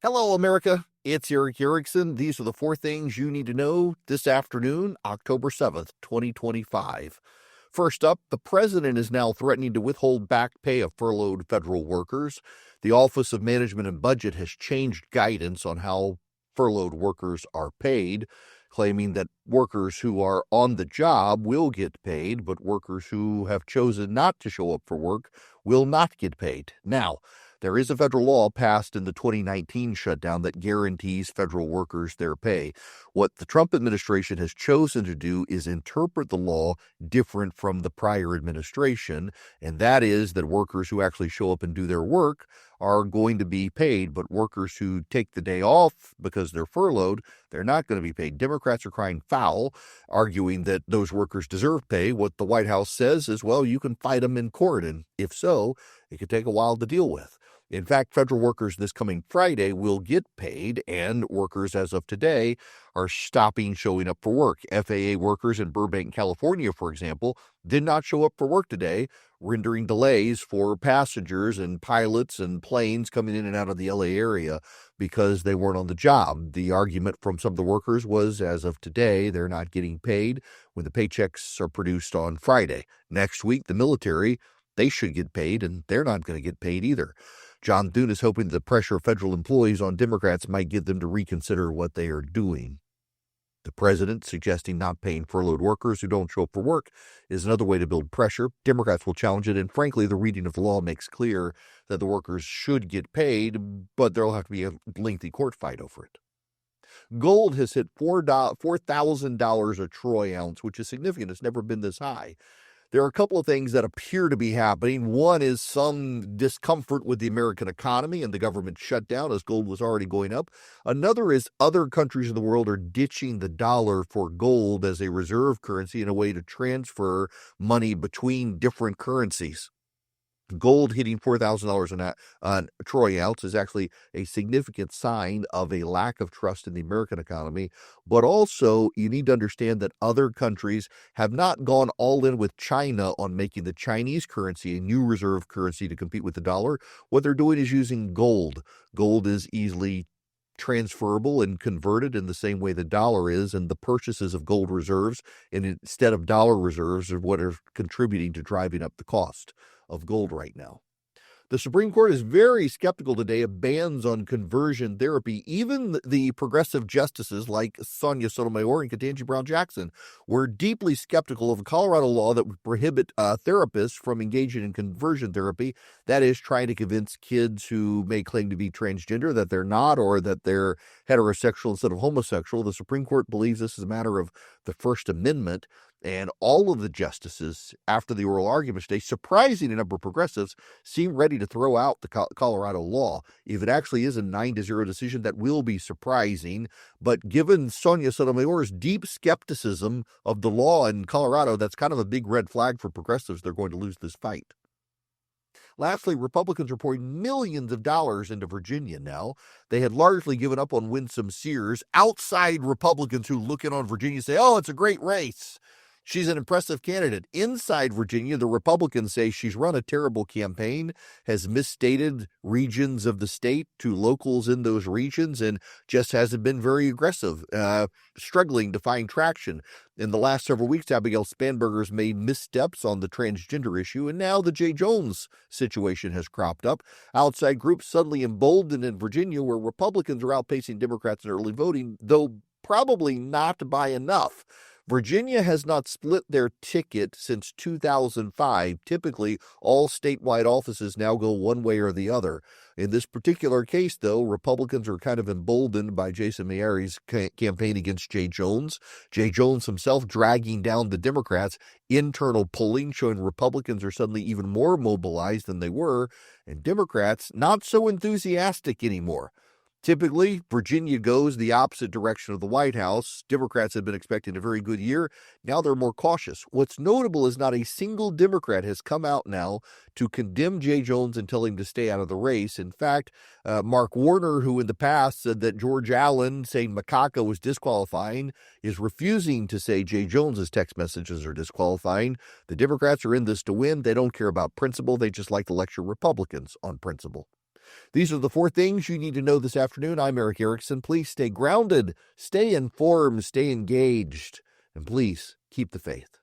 Hello, America. It's Erick Erickson. These are the four things you need to know this afternoon, October 7th, 2025. First up, the president is now threatening to withhold back pay of furloughed federal workers. The Office of Management and Budget has changed guidance on how furloughed workers are paid, claiming that workers who are on the job will get paid, but workers who have chosen not to show up for work will not get paid. Now, there is a federal law passed in the 2019 shutdown that guarantees federal workers their pay. What the Trump administration has chosen to do is interpret the law different from the prior administration, and that is that workers who actually show up and do their work are going to be paid, but workers who take the day off because they're furloughed, they're not going to be paid. Democrats are crying foul, arguing that those workers deserve pay. What the White House says is, well, you can fight them in court, and if so, it could take a while to deal with. In fact, federal workers this coming Friday will get paid, and workers as of today are stopping showing up for work. FAA workers in Burbank, California, for example, did not show up for work today, rendering delays for passengers and pilots and planes coming in and out of the LA area because they weren't on the job. The argument from some of the workers was, as of today, they're not getting paid when the paychecks are produced on Friday. Next week, the military, they should get paid, and they're not going to get paid either. John Thune is hoping the pressure of federal employees on Democrats might get them to reconsider what they are doing. The president suggesting not paying furloughed workers who don't show up for work is another way to build pressure. Democrats will challenge it, and frankly, the reading of the law makes clear that the workers should get paid, but there'll have to be a lengthy court fight over it. Gold has hit $4,000 a troy ounce, which is significant. It's never been this high. There are a couple of things that appear to be happening. One is some discomfort with the American economy and the government shutdown as gold was already going up. Another is other countries in the world are ditching the dollar for gold as a reserve currency in a way to transfer money between different currencies. Gold hitting $4,000 a troy ounce is actually a significant sign of a lack of trust in the American economy. But also, you need to understand that other countries have not gone all in with China on making the Chinese currency a new reserve currency to compete with the dollar. What they're doing is using gold. Gold is easily transferable and converted in the same way the dollar is, and the purchases of gold reserves and instead of dollar reserves are what are contributing to driving up the cost of gold right now. The Supreme Court is very skeptical today of bans on conversion therapy. Even the progressive justices like Sonia Sotomayor and Ketanji Brown Jackson were deeply skeptical of a Colorado law that would prohibit therapists from engaging in conversion therapy. That is, trying to convince kids who may claim to be transgender that they're not, or that they're heterosexual instead of homosexual. The Supreme Court believes this is a matter of the First Amendment. And all of the justices, after the oral arguments today, surprising a number of progressives, seem ready to throw out the Colorado law. If it actually is a 9-0 decision, that will be surprising. But given Sonia Sotomayor's deep skepticism of the law in Colorado, that's kind of a big red flag for progressives. They're going to lose this fight. Lastly, Republicans are pouring millions of dollars into Virginia now. They had largely given up on Winsome Sears. Outside Republicans who look in on Virginia say, oh, it's a great race. She's an impressive candidate. Inside Virginia, the Republicans say she's run a terrible campaign, has misstated regions of the state to locals in those regions, and just hasn't been very aggressive, struggling to find traction. In the last several weeks, Abigail Spanberger's made missteps on the transgender issue, and now the Jay Jones situation has cropped up. Outside groups suddenly emboldened in Virginia, where Republicans are outpacing Democrats in early voting, though probably not by enough. Virginia has not split their ticket since 2005. Typically, all statewide offices now go one way or the other. In this particular case, though, Republicans are kind of emboldened by Jason Mayeri's campaign against Jay Jones. Jay Jones himself dragging down the Democrats. Internal polling showing Republicans are suddenly even more mobilized than they were, and Democrats not so enthusiastic anymore. Typically, Virginia goes the opposite direction of the White House. Democrats have been expecting a very good year. Now they're more cautious. What's notable is not a single Democrat has come out now to condemn Jay Jones and tell him to stay out of the race. In fact, Mark Warner, who in the past said that George Allen saying Macaca was disqualifying, is refusing to say Jay Jones's text messages are disqualifying. The Democrats are in this to win. They don't care about principle. They just like to lecture Republicans on principle. These are the 4 things you need to know this afternoon. I'm Erick Erickson. Please stay grounded, stay informed, stay engaged, and please keep the faith.